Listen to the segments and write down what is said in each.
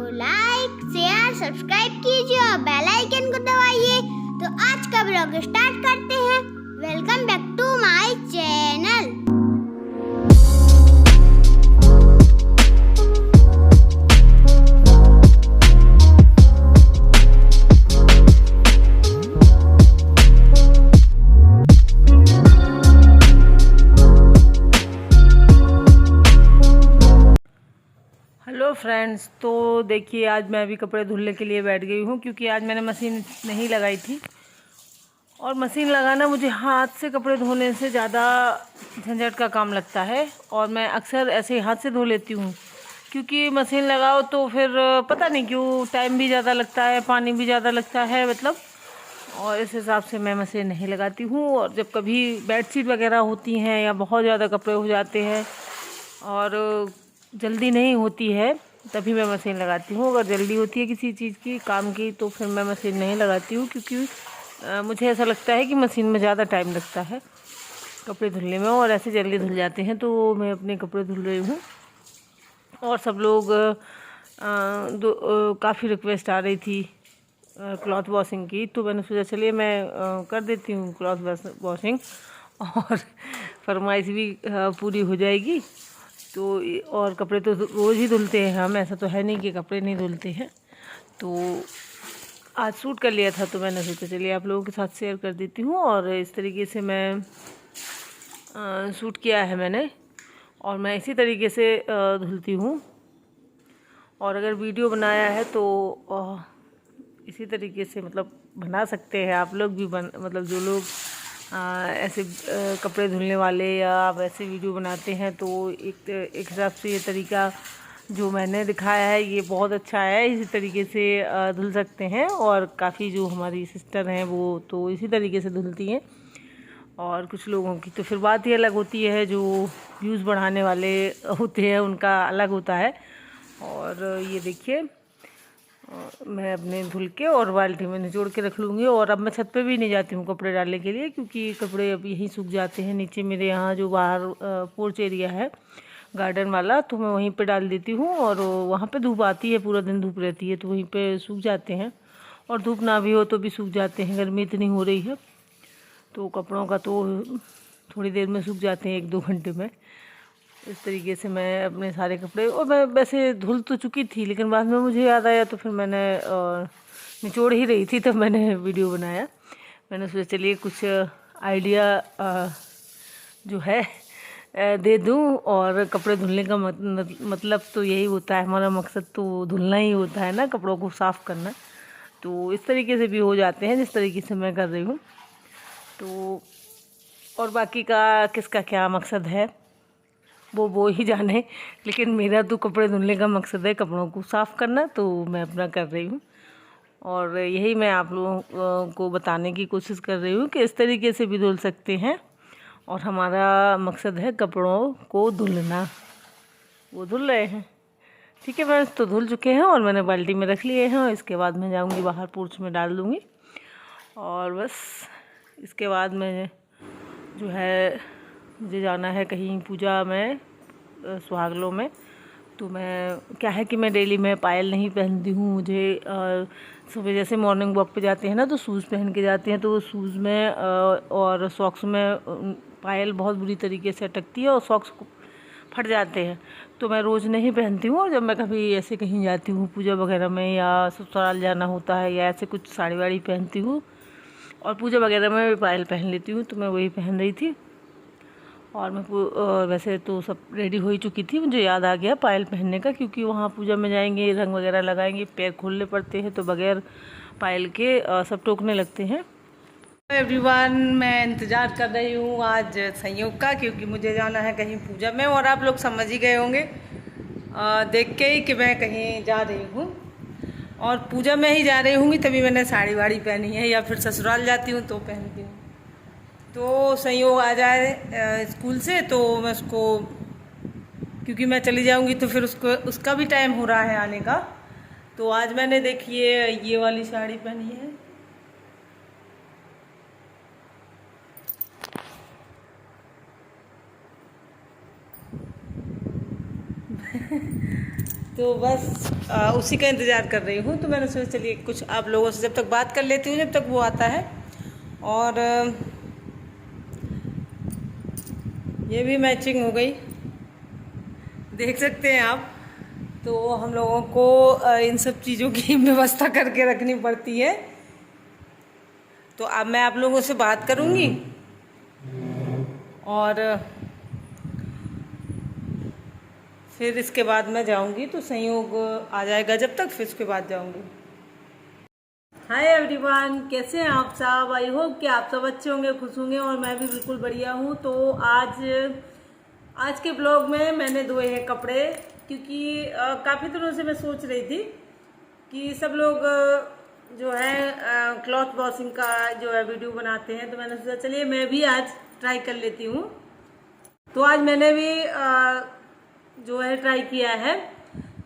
को like share subscribe कीजिए और बेल आइकन को दबाइए। तो आज का ब्लॉग स्टार्ट करते हैं। Welcome back to my channel. Hello friends, तो देखिए आज मैं अभी कपड़े धुलने के लिए बैठ गई हूँ क्योंकि आज मैंने मशीन नहीं लगाई थी। और मशीन लगाना मुझे हाथ से कपड़े धोने से ज़्यादा झंझट का काम लगता है और मैं अक्सर ऐसे हाथ से धो लेती हूँ क्योंकि मशीन लगाओ तो फिर पता नहीं क्यों टाइम भी ज़्यादा लगता है, पानी भी ज़्यादा लगता है मतलब। और इस हिसाब से मैं मशीन नहीं लगाती हूँ। और जब कभी बेडशीट वगैरह होती हैं या बहुत ज़्यादा कपड़े हो जाते हैं और जल्दी नहीं होती है तभी मैं मशीन लगाती हूँ। अगर जल्दी होती है किसी चीज़ की काम की तो फिर मैं मशीन नहीं लगाती हूँ क्योंकि मुझे ऐसा लगता है कि मशीन में ज़्यादा टाइम लगता है कपड़े धुलने में और ऐसे जल्दी धुल जाते हैं। तो मैं अपने कपड़े धुल रही हूँ और सब लोग काफ़ी रिक्वेस्ट आ रही थी क्लॉथ वॉशिंग की, तो मैंने सोचा चलिए मैं कर देती हूँ क्लॉथ वॉशिंग और फरमाइश भी पूरी हो जाएगी। तो और कपड़े तो रोज़ ही धुलते हैं हम, ऐसा तो है नहीं कि कपड़े नहीं धुलते हैं। तो आज सूट कर लिया था तो मैंने सोचा चलिए आप लोगों के साथ शेयर कर देती हूँ। और इस तरीके से मैं सूट किया है मैंने और मैं इसी तरीके से धुलती हूँ। और अगर वीडियो बनाया है तो इसी तरीके से मतलब बना सकते हैं आप लोग भी मतलब जो लोग ऐसे कपड़े धुलने वाले या आप ऐसे वीडियो बनाते हैं तो एक हिसाब से ये तरीका जो मैंने दिखाया है ये बहुत अच्छा है। इसी तरीके से धुल सकते हैं और काफ़ी जो हमारी सिस्टर हैं वो तो इसी तरीके से धुलती हैं। और कुछ लोगों की तो फिर बात ही अलग होती है, जो व्यूज़ बढ़ाने वाले होते हैं उनका अलग होता है। और ये देखिए मैं अपने धुल के और बाल्टी में निचोड़ के रख लूँगी। और अब मैं छत पे भी नहीं जाती हूँ कपड़े डालने के लिए क्योंकि कपड़े अब यहीं सूख जाते हैं। नीचे मेरे यहाँ जो बाहर पोर्च एरिया है गार्डन वाला, तो मैं वहीं पे डाल देती हूँ और वहाँ पे धूप आती है, पूरा दिन धूप रहती है तो वहीं पे सूख जाते हैं। और धूप ना भी हो तो भी सूख जाते हैं, गर्मी इतनी हो रही है तो कपड़ों का तो थोड़ी देर में सूख जाते हैं, 1-2 घंटे में। इस तरीके से मैं अपने सारे कपड़े, और मैं वैसे धुल तो चुकी थी लेकिन बाद में मुझे याद आया तो फिर मैंने निचोड़ ही रही थी तो मैंने वीडियो बनाया। मैंने सोचा चलिए कुछ आइडिया जो है दे दूं। और कपड़े धुलने का मतलब तो यही होता है, हमारा मकसद तो धुलना ही होता है ना, कपड़ों को साफ़ करना। तो इस तरीके से भी हो जाते हैं जिस तरीके से मैं कर रही हूँ। तो और बाकी का किसका क्या मकसद है वो ही जाने, लेकिन मेरा तो कपड़े धुलने का मकसद है कपड़ों को साफ़ करना, तो मैं अपना कर रही हूँ। और यही मैं आप लोगों को बताने की कोशिश कर रही हूँ कि इस तरीके से भी धुल सकते हैं और हमारा मकसद है कपड़ों को धुलना। वो धुल रहे हैं, ठीक है फ्रेंड्स, तो धुल चुके हैं और मैंने बाल्टी में रख लिए हैं। और इसके बाद मैं जाऊँगी बाहर पोर्च में डाल दूँगी और बस इसके बाद मैं जो है मुझे जाना है कहीं पूजा में, सुहागलों में। तो मैं क्या है कि मैं डेली में पायल नहीं पहनती हूँ। मुझे सुबह जैसे मॉर्निंग वॉक पे जाते हैं ना तो शूज़ पहन के जाते हैं, तो शूज़ में और सॉक्स में पायल बहुत बुरी तरीके से अटकती है और सॉक्स फट जाते हैं, तो मैं रोज़ नहीं पहनती हूँ। और जब मैं कभी ऐसे कहीं जाती हूँ पूजा वगैरह में या ससुराल जाना होता है या ऐसे कुछ साड़ी वाड़ी पहनती हूँ और पूजा वगैरह में भी पायल पहन लेती हूँ, तो मैं वही पहन रही थी। और मैं वैसे तो सब रेडी हो ही चुकी थी, मुझे याद आ गया पायल पहनने का क्योंकि वहाँ पूजा में जाएंगे, रंग वगैरह लगाएंगे, पैर खोलने पड़ते हैं तो बगैर पायल के सब टोकने लगते हैं। एवरीवन, मैं इंतज़ार कर रही हूँ आज संयोग का क्योंकि मुझे जाना है कहीं पूजा में। और आप लोग समझ ही गए होंगे देख के ही कि मैं कहीं जा रही हूँ और पूजा में ही जा रही हूँगी, तभी मैंने साड़ी वाड़ी पहनी है, या फिर ससुराल जाती हूँ तो पहनती हूँ। तो संयोग आ जाए स्कूल से तो मैं उसको, क्योंकि मैं चली जाऊंगी तो फिर उसका भी टाइम हो रहा है आने का। तो आज मैंने देखिए ये वाली साड़ी पहनी है तो बस उसी का इंतज़ार कर रही हूँ। तो मैंने सोचा चलिए कुछ आप लोगों से जब तक बात कर लेती हूँ जब तक वो आता है। और ये भी मैचिंग हो गई, देख सकते हैं आप। तो हम लोगों को इन सब चीज़ों की व्यवस्था करके रखनी पड़ती है। तो अब मैं आप लोगों से बात करूँगी और फिर इसके बाद मैं जाऊंगी। तो संयोग आ जाएगा जब तक, फिर उसके बाद जाऊंगी। हाय एवरीवन, कैसे हैं आप सब? आई होप कि आप सब अच्छे होंगे, खुश होंगे और मैं भी बिल्कुल बढ़िया हूँ। तो आज के ब्लॉग में मैंने धोए हैं कपड़े, क्योंकि काफ़ी दिनों से मैं सोच रही थी कि सब लोग जो है क्लॉथ वॉशिंग का जो है वीडियो बनाते हैं। तो मैंने सोचा चलिए मैं भी आज ट्राई कर लेती हूँ। तो आज मैंने भी जो है ट्राई किया है।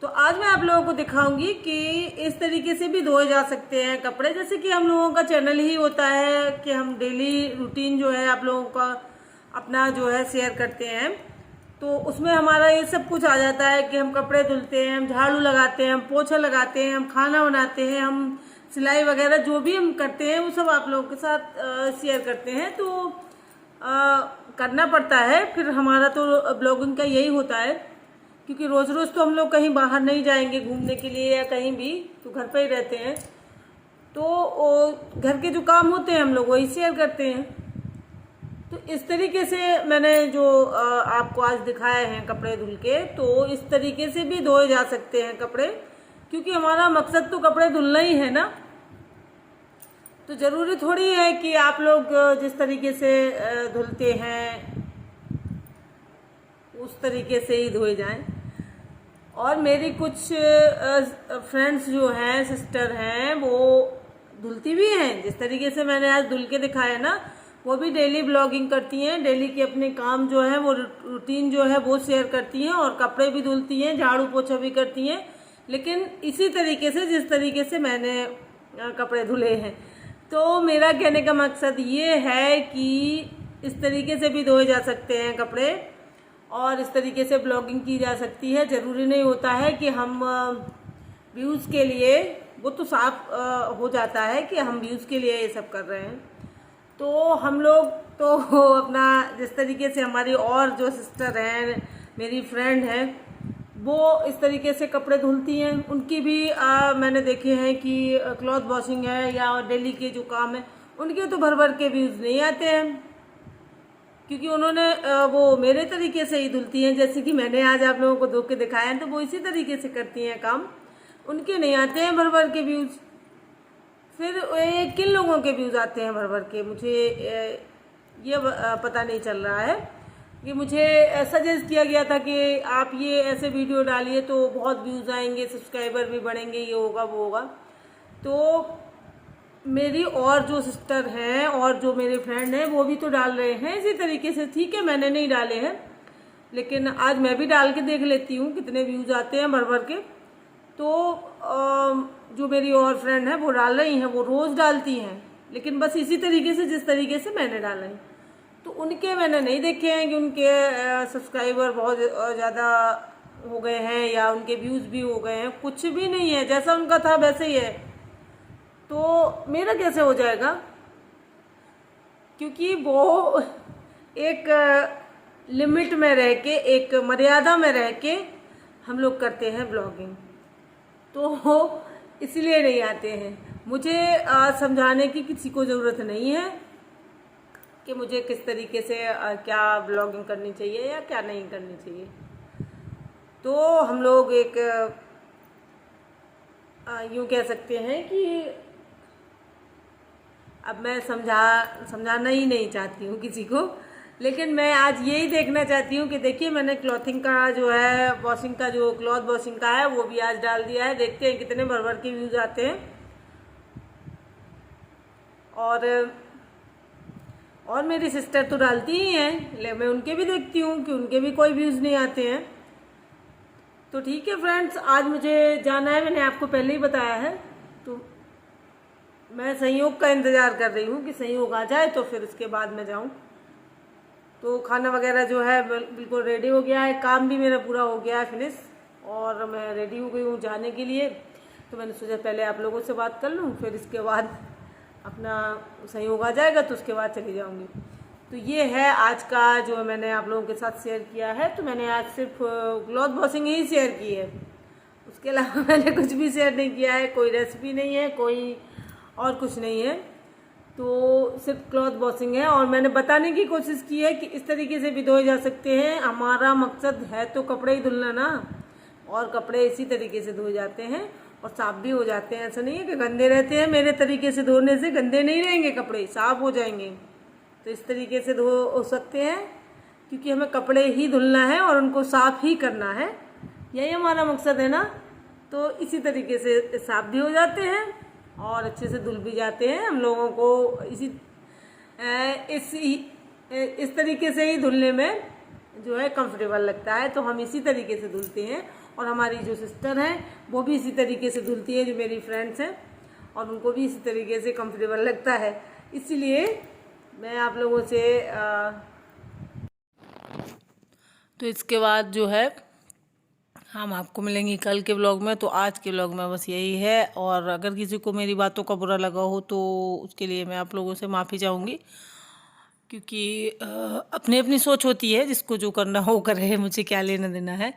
तो आज मैं आप लोगों को दिखाऊंगी कि इस तरीके से भी धोए जा सकते हैं कपड़े। जैसे कि हम लोगों का चैनल ही होता है कि हम डेली रूटीन जो है आप लोगों का अपना जो है शेयर करते हैं। तो उसमें हमारा ये सब कुछ आ जाता है कि हम कपड़े धुलते हैं, हम झाड़ू लगाते हैं, हम पोछा लगाते हैं, हम खाना बनाते हैं, हम सिलाई वगैरह जो भी हम करते हैं वो सब आप लोगों के साथ शेयर करते हैं। तो करना पड़ता है, फिर हमारा तो ब्लॉगिंग का यही होता है, क्योंकि रोज़ रोज़ तो हम लोग कहीं बाहर नहीं जाएंगे घूमने के लिए या कहीं भी, तो घर पे ही रहते हैं। तो घर के जो काम होते हैं हम लोग वही शेयर करते हैं। तो इस तरीके से मैंने जो आपको आज दिखाए हैं कपड़े धुल के, तो इस तरीके से भी धोए जा सकते हैं कपड़े, क्योंकि हमारा मकसद तो कपड़े धुलना ही है ना। तो ज़रूरी थोड़ी है कि आप लोग जिस तरीके से धुलते हैं उस तरीके से ही धोए जाएं। और मेरी कुछ फ्रेंड्स जो हैं, सिस्टर हैं, वो धुलती भी हैं जिस तरीके से मैंने आज धुल के दिखाया ना। वो भी डेली ब्लॉगिंग करती हैं, डेली के अपने काम जो है वो रूटीन जो है वो शेयर करती हैं, और कपड़े भी धुलती हैं, झाड़ू पोछा भी करती हैं, लेकिन इसी तरीके से जिस तरीके से मैंने कपड़े धुले हैं। तो मेरा कहने का मकसद ये है कि इस तरीके से भी धोए जा सकते हैं कपड़े और इस तरीके से ब्लॉगिंग की जा सकती है। ज़रूरी नहीं होता है कि हम व्यूज़ के लिए, वो तो साफ हो जाता है कि हम व्यूज़ के लिए ये सब कर रहे हैं। तो हम लोग तो अपना जिस तरीके से हमारी और जो सिस्टर हैं, मेरी फ्रेंड हैं, वो इस तरीके से कपड़े धुलती हैं। उनकी भी मैंने देखे हैं कि क्लॉथ वॉशिंग है या डेली के जो काम है उनके तो भर भर के व्यूज़ नहीं आते हैं, क्योंकि उन्होंने वो मेरे तरीके से ही धुलती हैं। जैसे कि मैंने आज आप लोगों को धो के दिखाया है, तो वो इसी तरीके से करती हैं काम, उनके नहीं आते हैं भर भर के व्यूज़। फिर किन लोगों के व्यूज़ आते हैं भर भर के, मुझे ये पता नहीं चल रहा है। कि मुझे सजेस्ट किया गया था कि आप ये ऐसे वीडियो डालिए तो बहुत व्यूज़ आएंगे, सब्सक्राइबर भी बढ़ेंगे, ये होगा वो होगा। तो मेरी और जो सिस्टर हैं और जो मेरे फ्रेंड हैं वो भी तो डाल रहे हैं इसी तरीके से। ठीक है, मैंने नहीं डाले हैं, लेकिन आज मैं भी डाल के देख लेती हूँ कितने व्यूज़ आते हैं भर भर के। तो जो मेरी और फ्रेंड है वो डाल रही हैं, वो रोज़ डालती हैं, लेकिन बस इसी तरीके से जिस तरीके से मैंने डाला है। तो उनके मैंने नहीं देखे हैं कि उनके सब्सक्राइबर बहुत ज़्यादा हो गए हैं या उनके व्यूज़ भी हो गए हैं। कुछ भी नहीं है, जैसा उनका था वैसे ही है। तो मेरा कैसे हो जाएगा, क्योंकि वो एक लिमिट में रह के, एक मर्यादा में रह के हम लोग करते हैं ब्लॉगिंग, तो इसलिए नहीं आते हैं। मुझे समझाने की किसी को ज़रूरत नहीं है कि मुझे किस तरीके से क्या ब्लॉगिंग करनी चाहिए या क्या नहीं करनी चाहिए। तो हम लोग एक यूँ कह सकते हैं कि अब मैं समझाना ही नहीं चाहती हूँ किसी को, लेकिन मैं आज यही देखना चाहती हूँ कि देखिए मैंने क्लॉथिंग का जो है, वॉशिंग का जो क्लॉथ वॉशिंग का है वो भी आज डाल दिया है। देखते हैं कितने भर भर के व्यूज़ आते हैं। और मेरी सिस्टर तो डालती ही हैं, ले मैं उनके भी देखती हूँ कि उनके भी कोई व्यूज़ नहीं आते हैं। तो ठीक है फ्रेंड्स, आज मुझे जाना है, मैंने आपको पहले ही बताया है। तो मैं संयोग का इंतज़ार कर रही हूँ कि संयोग आ जाए तो फिर उसके बाद मैं जाऊँ। तो खाना वगैरह जो है बिल्कुल रेडी हो गया है, काम भी मेरा पूरा हो गया है फिनिश, और मैं रेडी हो गई हूँ जाने के लिए। तो मैंने सोचा पहले आप लोगों से बात कर लूँ, फिर इसके बाद अपना संयोग आ जाएगा तो उसके बाद चली जाऊँगी। तो ये है आज का जो मैंने आप लोगों के साथ शेयर किया है। तो मैंने आज सिर्फ क्लॉथ वॉशिंग ही शेयर की है, उसके अलावा मैंने कुछ भी शेयर नहीं किया है। कोई रेसिपी नहीं है, कोई और कुछ नहीं है, तो सिर्फ क्लॉथ वॉशिंग है। और मैंने बताने की कोशिश की है कि इस तरीके से भी धोए जा सकते हैं। हमारा मकसद है तो कपड़े ही धुलना ना, और कपड़े इसी तरीके से धोए जाते हैं और साफ भी हो जाते हैं। ऐसा नहीं है कि गंदे रहते हैं। मेरे तरीके से धोने से गंदे नहीं रहेंगे, कपड़े साफ हो जाएंगे। तो इस तरीके से धो हो सकते हैं, क्योंकि हमें कपड़े ही धुलना है और उनको साफ ही करना है, यही हमारा मकसद है ना। तो इसी तरीके से साफ भी हो जाते हैं और अच्छे से धुल भी जाते हैं। हम लोगों को इस तरीके से ही धुलने में जो है कंफर्टेबल लगता है, तो हम इसी तरीके से धुलते हैं। और हमारी जो सिस्टर हैं वो भी इसी तरीके से धुलती है, जो मेरी फ्रेंड्स हैं, और उनको भी इसी तरीके से कंफर्टेबल लगता है। इसीलिए मैं आप लोगों से तो इसके बाद जो है हम आपको मिलेंगे कल के व्लॉग में। तो आज के व्लॉग में बस यही है। और अगर किसी को मेरी बातों का बुरा लगा हो तो उसके लिए मैं आप लोगों से माफ़ी चाहूँगी, क्योंकि अपनी अपनी सोच होती है, जिसको जो करना हो करे, मुझे क्या लेना देना है।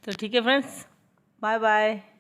तो ठीक है फ्रेंड्स, बाय बाय।